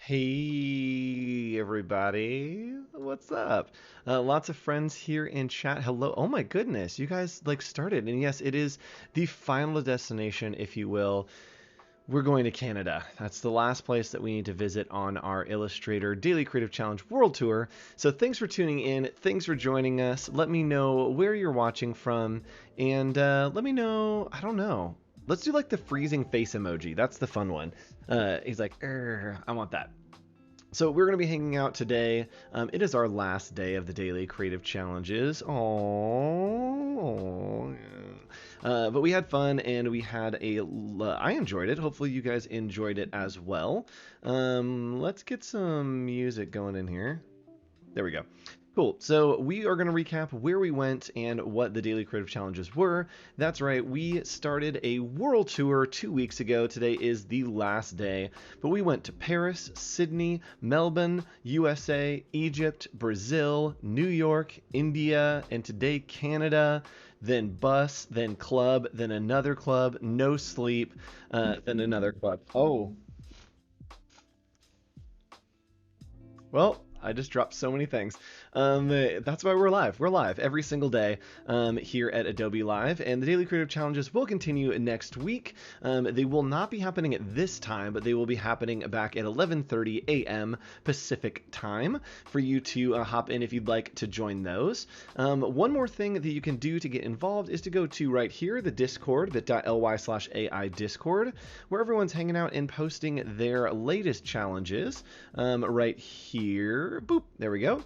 Hey everybody, what's up? Lots of friends here in chat. Hello. Oh my goodness, you guys started. And yes, it is the final destination, if you will. We're going to Canada. That's the last place that we need to visit on our Illustrator Daily Creative Challenge World Tour. So thanks for tuning in. Thanks for joining us. Let me know where you're watching from, and let me know. I don't know. Let's do like the freezing face emoji. That's the fun one. He's like, I want that. So we're going to be hanging out today. It is our last day of the daily creative challenges. Aww. But we had fun and we had I enjoyed it. Hopefully you guys enjoyed it as well. Let's get some music going in here. There we go. Cool. So we are going to recap where we went and what the daily creative challenges were. That's right. We started a world tour 2 weeks ago. Today is the last day. But we went to Paris, Sydney, Melbourne, USA, Egypt, Brazil, New York, India, and today Canada. Then bus, then club, then another club, no sleep, then another club. Oh, well, I just dropped so many things. That's why we're live. We're live every single day here at Adobe Live, and the Daily Creative Challenges will continue next week. They will not be happening at this time, but they will be happening back at 11:30 a.m. Pacific time for you to hop in if you'd like to join those. One more thing that you can do to get involved is to go to right here, the Discord, bit.ly/AI Discord, where everyone's hanging out and posting their latest challenges right here. Boop, there we go.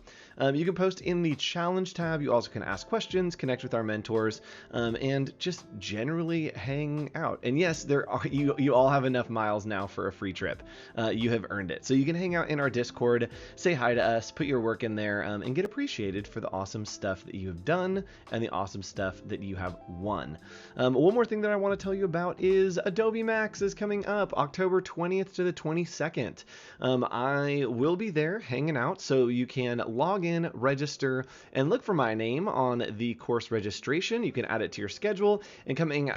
You can post in the challenge tab. You also can ask questions, connect with our mentors, and just generally hang out. And yes, you all have enough miles now for a free trip. You have earned it. So you can hang out in our Discord, say hi to us, put your work in there, and get appreciated for the awesome stuff that you have done and the awesome stuff that you have won. One more thing that I want to tell you about is Adobe Max is coming up October 20th to the 22nd. I will be there hanging out, so you can log in, register, and look for my name on the course registration. You can add it to your schedule and come hang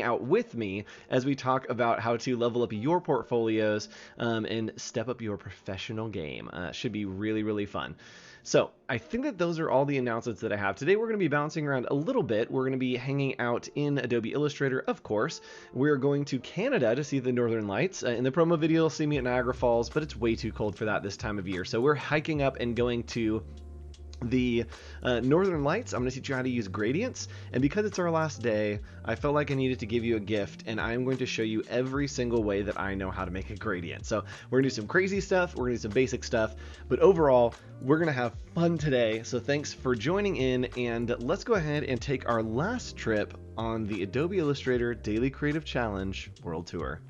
out with me as we talk about how to level up your portfolios and step up your professional game. Should be really, really fun. So I think that those are all the announcements that I have. Today we're going to be bouncing around a little bit. We're going to be hanging out in Adobe Illustrator, of course. We're going to Canada to see the Northern Lights. In the promo video, you'll see me at Niagara Falls, but it's way too cold for that this time of year. So we're hiking up and going to the Northern Lights. I'm going to teach you how to use gradients, and because it's our last day, I felt like I needed to give you a gift, and I'm going to show you every single way that I know how to make a gradient. So we're going to do some crazy stuff, we're going to do some basic stuff, but overall, we're going to have fun today. So thanks for joining in, and let's go ahead and take our last trip on the Adobe Illustrator Daily Creative Challenge World Tour.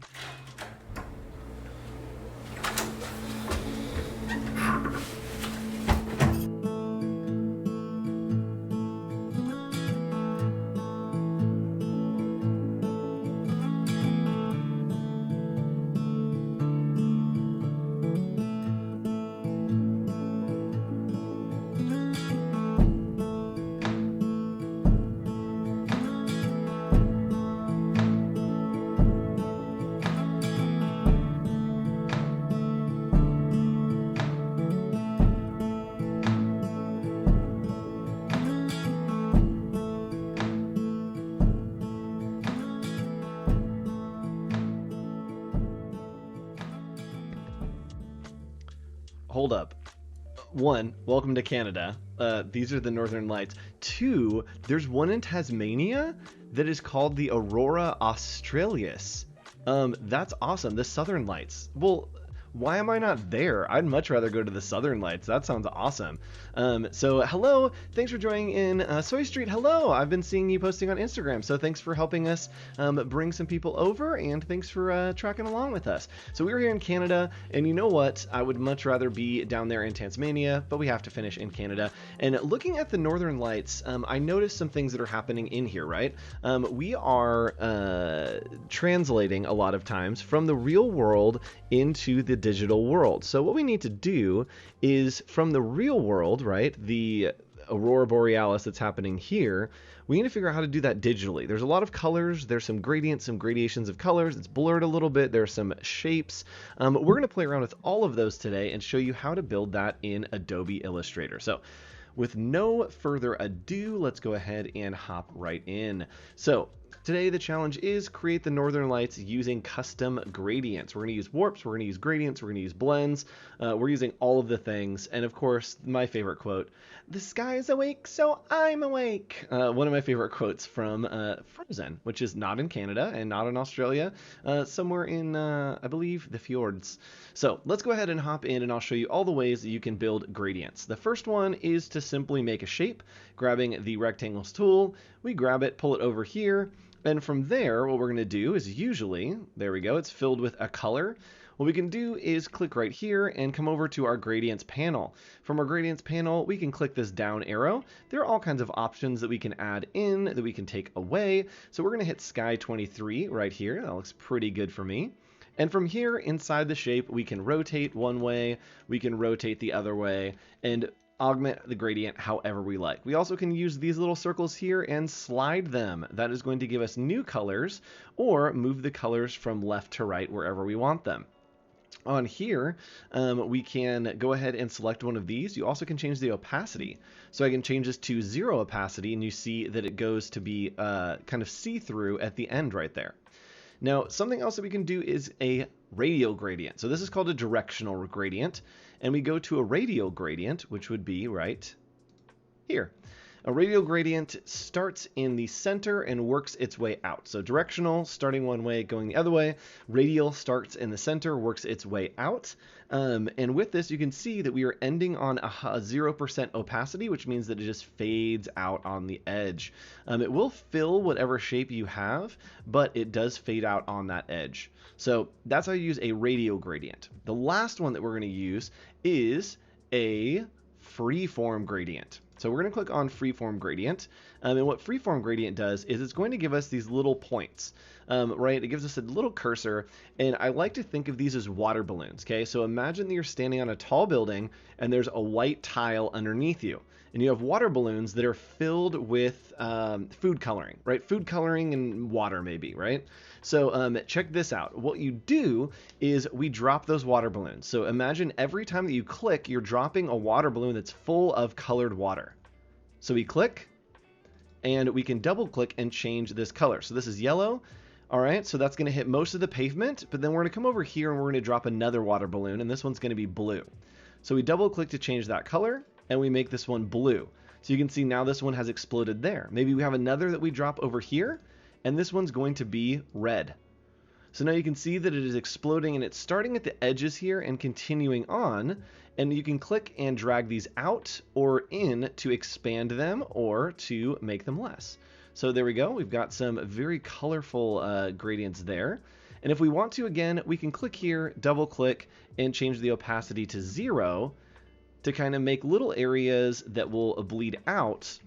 Hold up. One, welcome to Canada. These are the Northern Lights. Two, there's one in Tasmania that is called the Aurora Australis. That's awesome. The Southern Lights. Well, why am I not there? I'd much rather go to the Southern Lights. That sounds awesome. So hello, thanks for joining in. Soy Street, hello. I've been seeing you posting on Instagram, so thanks for helping us bring some people over, and thanks for tracking along with us. So we're here in Canada, and you know what? I would much rather be down there in Tasmania, but we have to finish in Canada. And looking at the Northern Lights, I noticed some things that are happening in here, right? We are translating a lot of times from the real world into the digital world. So what we need to do is from the real world, right? The aurora borealis that's happening here, we need to figure out how to do that digitally. There's a lot of colors, there's some gradients, some gradations of colors, it's blurred a little bit, there's some shapes. We're going to play around with all of those today and show you how to build that in Adobe Illustrator. So with no further ado, let's go ahead and hop right in. So today the challenge is create the northern lights using custom gradients. We're going to use warps, we're going to use gradients, we're going to use blends, we're using all of the things, and of course my favorite quote, "The sky is awake, so I'm awake." One of my favorite quotes from Frozen, which is not in Canada and not in Australia, somewhere in, I believe, the fjords. So let's go ahead and hop in and I'll show you all the ways that you can build gradients. The first one is to simply make a shape, grabbing the rectangles tool. We grab it, pull it over here, and from there, what we're going to do is usually, there we go, it's filled with a color. What we can do is click right here and come over to our gradients panel. From our gradients panel, we can click this down arrow. There are all kinds of options that we can add in, that we can take away. So we're going to hit Sky 23 right here. That looks pretty good for me. And from here, inside the shape, we can rotate one way, we can rotate the other way, and augment the gradient however we like. We also can use these little circles here and slide them. That is going to give us new colors, or move the colors from left to right wherever we want them. On here, we can go ahead and select one of these. You also can change the opacity. So I can change this to 0 opacity, and you see that it goes to be kind of see-through at the end right there. Now, something else that we can do is a radial gradient. So this is called a directional gradient, and we go to a radial gradient, which would be right here. A radial gradient starts in the center and works its way out. So directional, starting one way, going the other way. Radial starts in the center, works its way out. And with this, you can see that we are ending on a 0% opacity, which means that it just fades out on the edge. It will fill whatever shape you have, but it does fade out on that edge. So that's how you use a radial gradient. The last one that we're going to use is a freeform gradient. So we're going to click on freeform gradient, and what freeform gradient does is it's going to give us these little points, right? It gives us a little cursor, and I like to think of these as water balloons, okay? So imagine that you're standing on a tall building, and there's a white tile underneath you, and you have water balloons that are filled with food coloring, right? Food coloring and water maybe, right? So check this out. What you do is we drop those water balloons. So imagine every time that you click, you're dropping a water balloon that's full of colored water. So we click, and we can double click and change this color. So this is yellow. All right, so that's going to hit most of the pavement, but then we're going to come over here and we're going to drop another water balloon, and this one's going to be blue. So we double click to change that color, and we make this one blue. So you can see now this one has exploded there. Maybe we have another that we drop over here, and this one's going to be red. So now you can see that it is exploding, and it's starting at the edges here and continuing on, and you can click and drag these out or in to expand them or to make them less. So there we go. We've got some very colorful gradients there. And if we want to, again, we can click here, double click, and change the opacity to 0 to kind of make little areas that will bleed out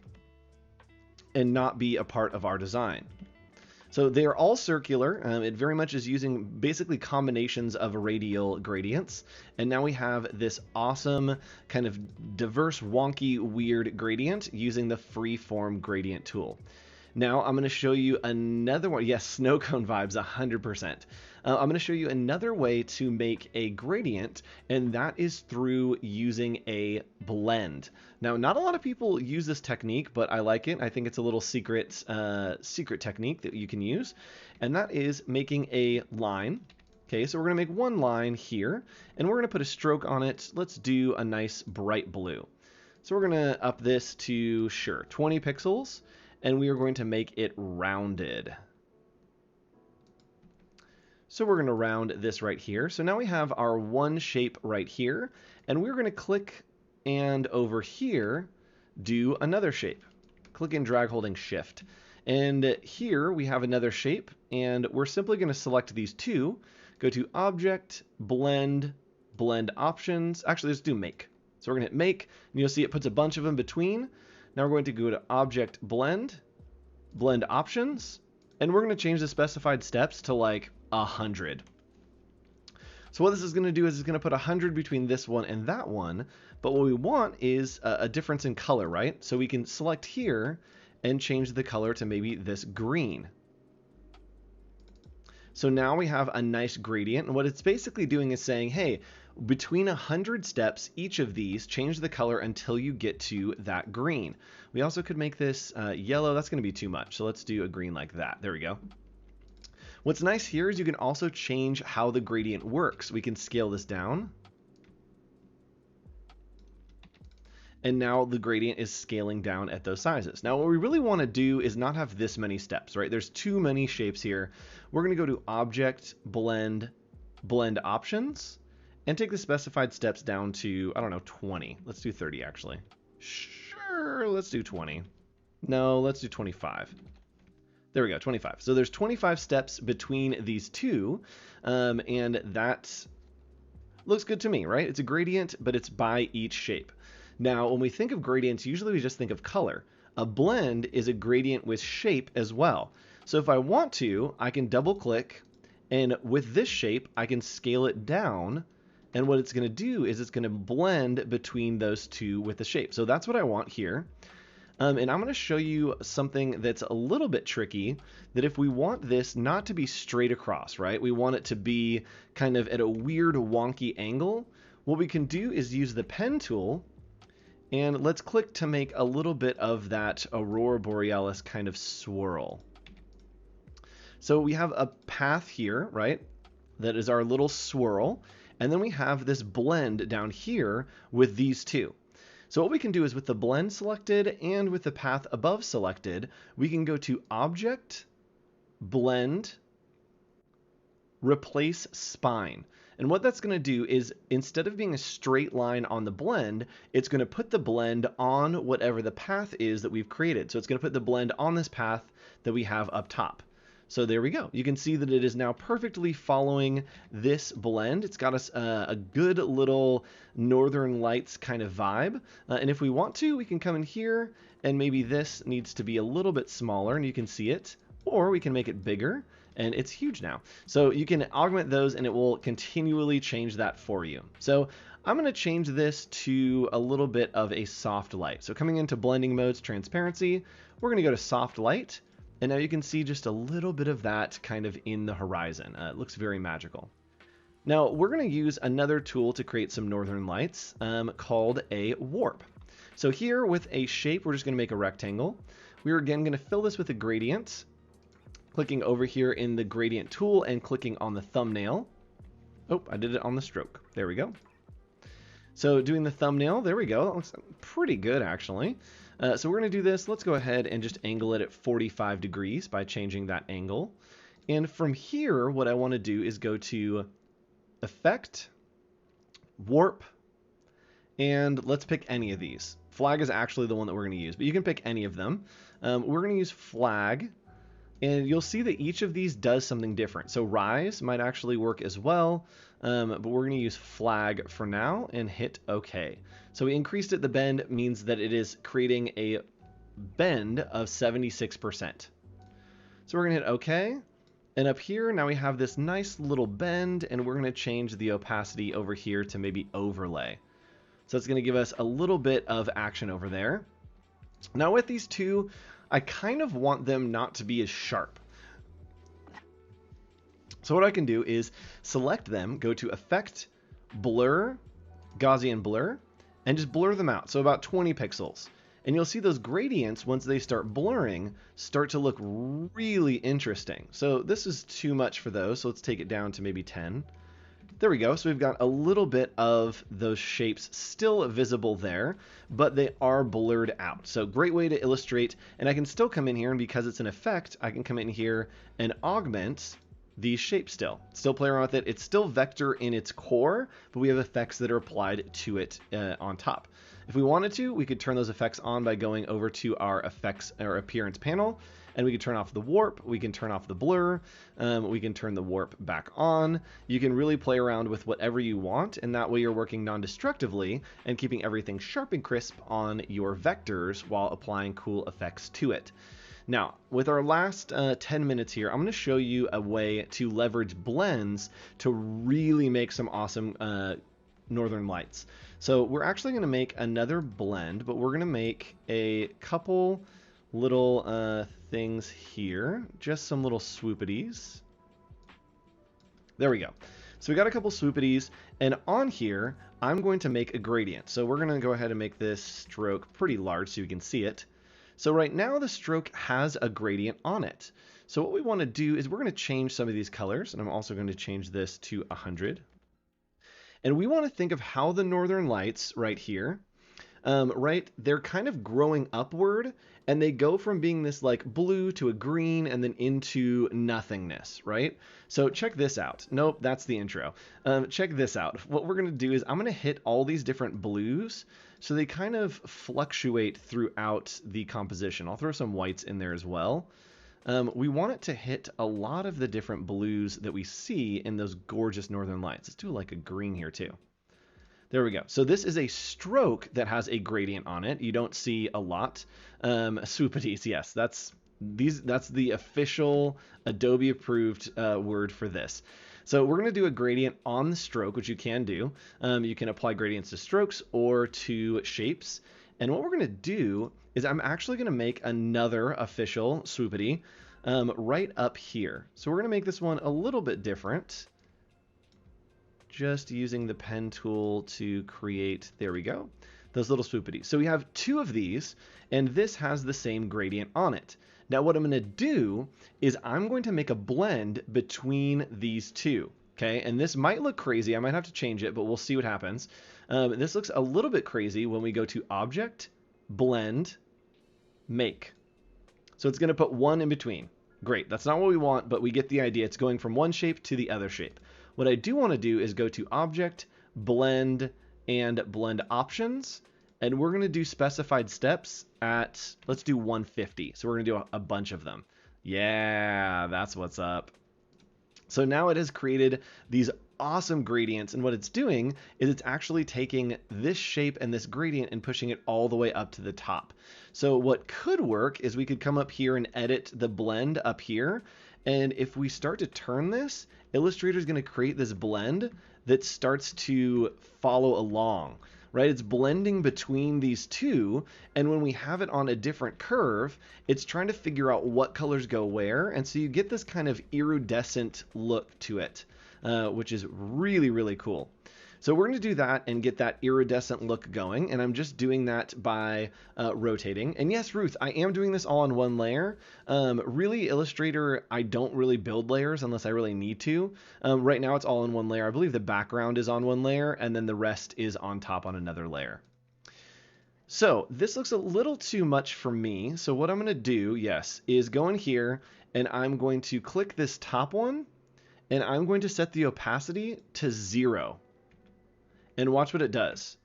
and not be a part of our design. So they're all circular. It very much is using basically combinations of radial gradients. And now we have this awesome kind of diverse, wonky, weird gradient using the freeform gradient tool. Now I'm going to show you another one. Yes, snow cone vibes, 100%. I'm going to show you another way to make a gradient, and that is through using a blend. Now, not a lot of people use this technique, but I like it. I think it's a little secret technique that you can use, and that is making a line. Okay, so we're going to make one line here, and we're going to put a stroke on it. Let's do a nice bright blue. So we're going to up this to, sure, 20 pixels, and we are going to make it rounded. So we're going to round this right here. So now we have our one shape right here, and we're going to click and over here do another shape. Click and drag holding shift. And here we have another shape, and we're simply going to select these two, go to object, blend, blend options. Actually, let's do make. So we're going to hit make, and you'll see it puts a bunch of them between. Now we're going to go to object, blend, blend options, and we're going to change the specified steps to like 100. So what this is going to do is it's going to put 100 between this one and that one. But what we want is a difference in color, right? So we can select here and change the color to maybe this green. So now we have a nice gradient. And what it's basically doing is saying, hey, between 100 steps, each of these, change the color until you get to that green. We also could make this yellow. That's going to be too much. So let's do a green like that. There we go. What's nice here is you can also change how the gradient works. We can scale this down. And now the gradient is scaling down at those sizes. Now what we really want to do is not have this many steps, right? There's too many shapes here. We're going to go to Object, Blend, Blend Options, and take the specified steps down to, I don't know, 20. Let's do 30 actually. Sure, let's do 20. No, let's do 25. There we go, 25. So there's 25 steps between these two, and that looks good to me, right? It's a gradient, but it's by each shape. Now, when we think of gradients, usually we just think of color. A blend is a gradient with shape as well. So if I want to, I can double click, and with this shape, I can scale it down. And what it's going to do is it's going to blend between those two with the shape. So that's what I want here. And I'm going to show you something that's a little bit tricky, that if we want this not to be straight across, right? We want it to be kind of at a weird wonky angle. What we can do is use the pen tool, and let's click to make a little bit of that Aurora Borealis kind of swirl. So we have a path here, right? That is our little swirl. And then we have this blend down here with these two. So what we can do is with the blend selected and with the path above selected, we can go to Object, Blend, Replace Spine. And what that's going to do is instead of being a straight line on the blend, it's going to put the blend on whatever the path is that we've created. So it's going to put the blend on this path that we have up top. So there we go. You can see that it is now perfectly following this blend. It's got us a good little Northern Lights kind of vibe. And if we want to, we can come in here and maybe this needs to be a little bit smaller and you can see it, or we can make it bigger and it's huge now. So you can augment those and it will continually change that for you. So I'm going to change this to a little bit of a soft light. So coming into blending modes, transparency, we're going to go to soft light. And now you can see just a little bit of that kind of in the horizon. It looks very magical. Now we're going to use another tool to create some northern lights called a warp. So here with a shape, we're just going to make a rectangle. We're again going to fill this with a gradient, clicking over here in the gradient tool and clicking on the thumbnail. Oh, I did it on the stroke. There we go. So doing the thumbnail, there we go. That looks pretty good actually. So we're going to do this. Let's go ahead and just angle it at 45 degrees by changing that angle. And from here, what I want to do is go to Effect, Warp, and let's pick any of these. Flag is actually the one that we're going to use, but you can pick any of them. We're going to use Flag, and you'll see that each of these does something different. So Rise might actually work as well, but we're going to use Flag for now and hit OK. So we increased it. The bend means that it is creating a bend of 76%. So we're going to hit OK. And up here, now we have this nice little bend, and we're going to change the opacity over here to maybe overlay. So it's going to give us a little bit of action over there. Now with these two, I kind of want them not to be as sharp. So what I can do is select them, go to Effect, Blur, Gaussian Blur, and just blur them out. So about 20 pixels. And you'll see those gradients, once they start blurring, start to look really interesting. So this is too much for those, so let's take it down to maybe 10. There we go. So we've got a little bit of those shapes still visible there, but they are blurred out. So great way to illustrate. And I can still come in here, and because it's an effect, I can come in here and augment these shapes still play around with it. It's still vector in its core, but we have effects that are applied to it on top. If we wanted to, we could turn those effects on by going over to our effects or appearance panel, and we can turn off the warp, we can turn off the blur, we can turn the warp back on. You can really play around with whatever you want, and that way you're working non-destructively and keeping everything sharp and crisp on your vectors while applying cool effects to it. Now, with our last 10 minutes here, I'm going to show you a way to leverage blends to really make some awesome northern lights. So we're actually going to make another blend, but we're going to make a couple little things here, just some little swoopities. There we go. So we got a couple swoopities, and on here, I'm going to make a gradient. So we're going to go ahead and make this stroke pretty large so you can see it. So right now the stroke has a gradient on it. So what we want to do is we're going to change some of these colors, and I'm also going to change this to 100. And we want to think of how the northern lights right here, they're kind of growing upward, and they go from being this like blue to a green and then into nothingness, right? So check this out. Nope, that's the intro. Check this out. What we're going to do is I'm going to hit all these different blues so they kind of fluctuate throughout the composition. I'll throw some whites in there as well. We want it to hit a lot of the different blues that we see in those gorgeous northern lights. Let's do like a green here too. There we go. So this is a stroke that has a gradient on it. You don't see a lot. Swoopities, yes, that's the official Adobe approved word for this. So we're going to do a gradient on the stroke, which you can do. You can apply gradients to strokes or to shapes. And what we're going to do is I'm actually going to make another official swoopity right up here. So we're going to make this one a little bit different. Just using the pen tool to create, there we go, those little swoopities. So we have two of these, and this has the same gradient on it. Now what I'm going to do is I'm going to make a blend between these two, okay? And this might look crazy. I might have to change it, but we'll see what happens. This looks a little bit crazy when we go to Object, Blend, Make. So it's going to put one in between. Great, that's not what we want, but we get the idea. It's going from one shape to the other shape. What I do want to do is go to Object, Blend, and Blend Options, and we're going to do specified steps at, let's do 150. So we're going to do a bunch of them. Yeah, that's what's up. So now it has created these awesome gradients, and what it's doing is it's actually taking this shape and this gradient and pushing it all the way up to the top. So what could work is we could come up here and edit the blend up here, and if we start to turn this, Illustrator is going to create this blend that starts to follow along, right? It's blending between these two, and when we have it on a different curve, it's trying to figure out what colors go where, and so you get this kind of iridescent look to it, which is really, really cool. So we're going to do that and get that iridescent look going, and I'm just doing that by rotating. And yes, Ruth, I am doing this all on one layer. Really, Illustrator, I don't really build layers unless I really need to. Right now it's all in one layer. I believe the background is on one layer, and then the rest is on top on another layer. So this looks a little too much for me. So what I'm going to do, yes, is go in here, and I'm going to click this top one, and I'm going to set the opacity to 0. And watch what it does.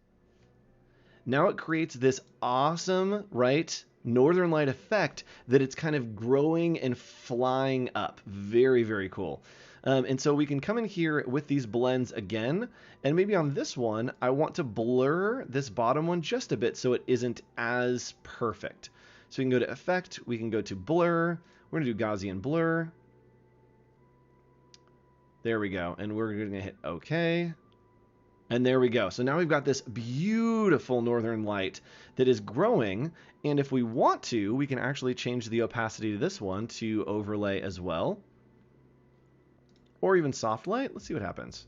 Now it creates this awesome, right, northern light effect that it's kind of growing and flying up. Very, very cool. And so we can come in here with these blends again, and maybe on this one, I want to blur this bottom one just a bit so it isn't as perfect. So we can go to Effect, we can go to Blur, we're going to do Gaussian Blur. There we go, and we're going to hit OK. And there we go. So now we've got this beautiful northern light that is growing. And if we want to, we can actually change the opacity to this one to overlay as well. Or even soft light. Let's see what happens.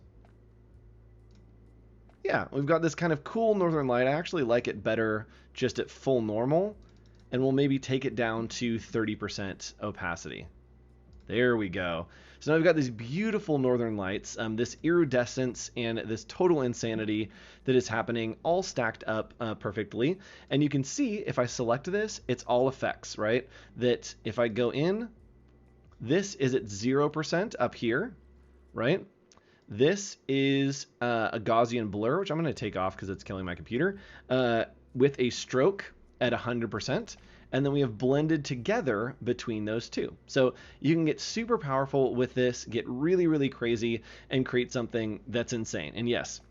Yeah, we've got this kind of cool northern light. I actually like it better just at full normal. And we'll maybe take it down to 30% opacity. There we go. So now we've got these beautiful northern lights, this iridescence and this total insanity that is happening all stacked up perfectly. And you can see if I select this, it's all effects, right? That if I go in, this is at 0% up here, right? This is a Gaussian blur, which I'm going to take off because it's killing my computer, with a stroke at 100%. And then we have blended together between those two. So you can get super powerful with this, get really, really crazy, and create something that's insane. And yes,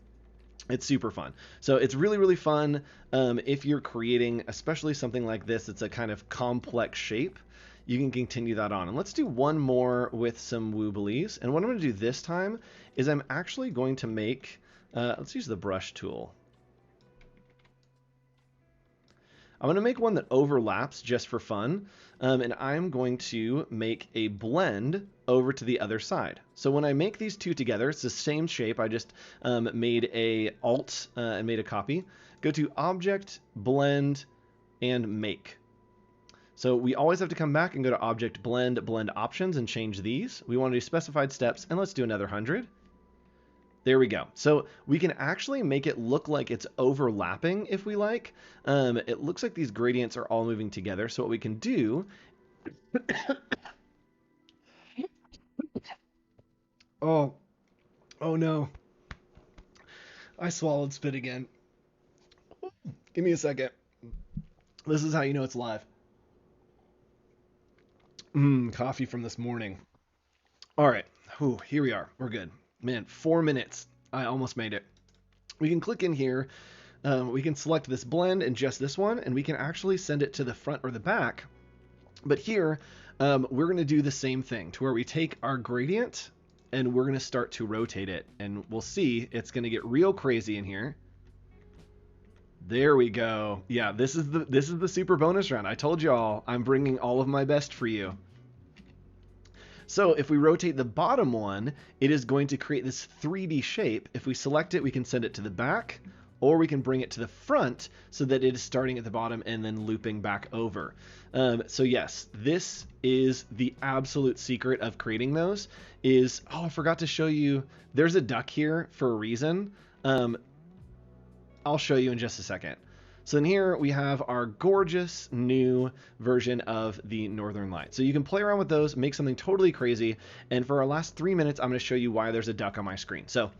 it's super fun. So it's really, really fun if you're creating, especially something like this. It's a kind of complex shape. you can continue that on. And let's do one more with some wooblies. And what I'm going to do this time is I'm actually going to make, let's use the brush tool. I'm going to make one that overlaps just for fun, and I'm going to make a blend over to the other side. So when I make these two together, it's the same shape. I just made a alt and made a copy. Go to Object, Blend, and Make. So we always have to come back and go to Object, Blend, Blend Options, and change these. We want to do specified steps, and let's do another 100. There we go. So we can actually make it look like it's overlapping if we like. It looks like these gradients are all moving together. So what we can do... oh no. I swallowed spit again. Give me a second. This is how you know it's live. Coffee from this morning. All right. Whew, here we are. We're good. Man, 4 minutes. I almost made it. We can click in here. We can select this blend and just this one, and we can actually send it to the front or the back. But here, we're going to do the same thing to where we take our gradient and we're going to start to rotate it. And we'll see it's going to get real crazy in here. There we go. Yeah, this is the super bonus round. I told y'all I'm bringing all of my best for you. So if we rotate the bottom one, it is going to create this 3D shape. If we select it, we can send it to the back, or we can bring it to the front so that it is starting at the bottom and then looping back over. So yes, this is the absolute secret of creating those is, oh, I forgot to show you, there's a duck here for a reason. I'll show you in just a second. So then here we have our gorgeous new version of the Northern Lights. So you can play around with those, make something totally crazy. And for our last 3 minutes, I'm going to show you why there's a duck on my screen. So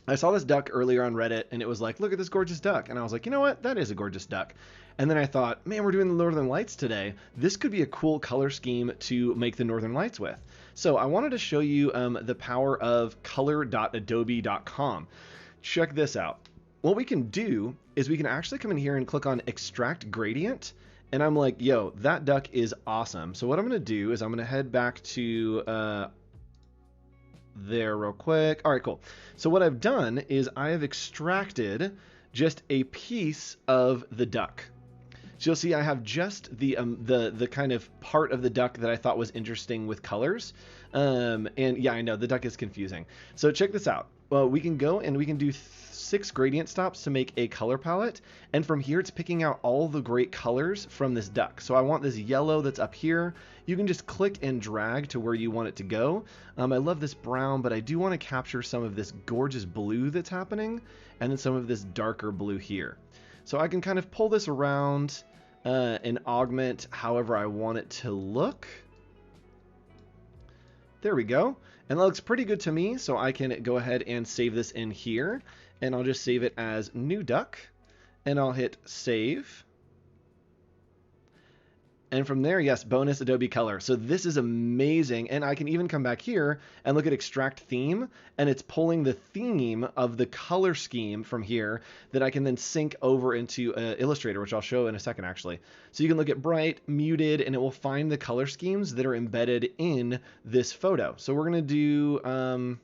I saw this duck earlier on Reddit, and it was like, look at this gorgeous duck. And I was like, you know what? That is a gorgeous duck. And then I thought, man, we're doing the Northern Lights today. This could be a cool color scheme to make the Northern Lights with. So I wanted to show you the power of color.adobe.com. Check this out. What we can do is we can actually come in here and click on Extract Gradient. And I'm like, yo, that duck is awesome. So what I'm going to do is I'm going to head back to there real quick. All right, cool. So what I've done is I have extracted just a piece of the duck. So you'll see I have just the kind of part of the duck that I thought was interesting with colors. And yeah, I know the duck is confusing. So check this out. Well, we can go and we can do 6 gradient stops to make a color palette. And from here, it's picking out all the great colors from this duck. So I want this yellow that's up here. You can just click and drag to where you want it to go. I love this brown, but I do want to capture some of this gorgeous blue that's happening and then some of this darker blue here. So I can kind of pull this around and augment however I want it to look. There we go. And that looks pretty good to me, so I can go ahead and save this in here. And I'll just save it as new duck. And I'll hit save. And from there, yes, bonus Adobe Color. So this is amazing. And I can even come back here and look at Extract Theme. And it's pulling the theme of the color scheme from here that I can then sync over into Illustrator, which I'll show in a second, actually. So you can look at bright, muted, and it will find the color schemes that are embedded in this photo. So we're going to do,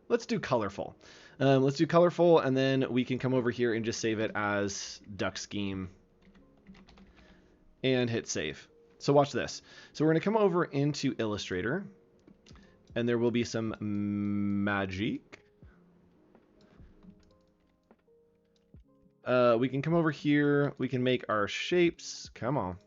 let's do colorful. Let's do colorful, and then we can come over here and just save it as duck scheme. And hit save. So watch this. So we're going to come over into Illustrator, and there will be some magic. We can come over here. We can make our shapes. Come on.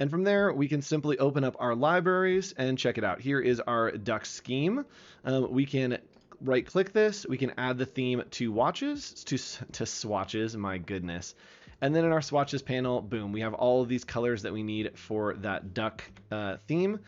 And from there, we can simply open up our libraries and check it out. Here is our duck scheme. We can right-click this. We can add the theme to watches, to swatches. My goodness. And then in our swatches panel, boom, we have all of these colors that we need for that duck theme.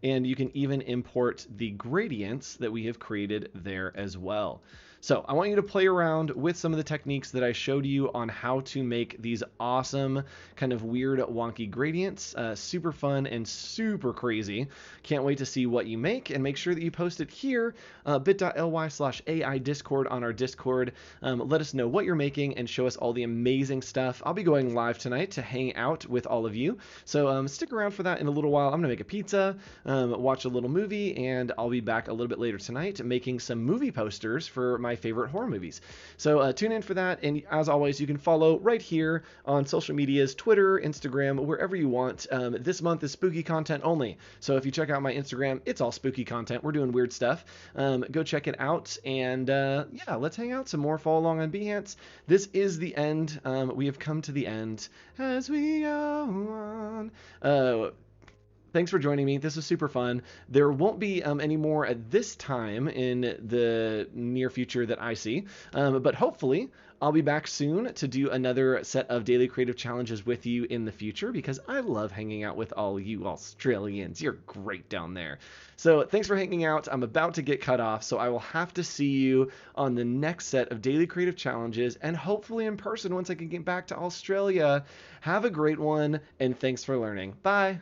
And you can even import the gradients that we have created there as well. So I want you to play around with some of the techniques that I showed you on how to make these awesome kind of weird wonky gradients. Super fun and super crazy. Can't wait to see what you make, and make sure that you post it here, bit.ly/AI Discord on our Discord. Let us know what you're making and show us all the amazing stuff. I'll be going live tonight to hang out with all of you. So stick around for that in a little while. I'm going to make a pizza, watch a little movie, and I'll be back a little bit later tonight making some movie posters for my favorite horror movies. So tune in for that. And as always, you can follow right here on social medias, Twitter, Instagram, wherever you want. This month is spooky content only. So if you check out my Instagram, it's all spooky content. We're doing weird stuff. Go check it out. And yeah, let's hang out some more. Follow along on Behance. This is the end. We have come to the end as we go on. Thanks for joining me. This is super fun. There won't be any more at this time in the near future that I see, but hopefully I'll be back soon to do another set of daily creative challenges with you in the future, because I love hanging out with all you Australians. You're great down there. So thanks for hanging out. I'm about to get cut off, so I will have to see you on the next set of daily creative challenges, and hopefully in person once I can get back to Australia. Have a great one, and thanks for learning. Bye.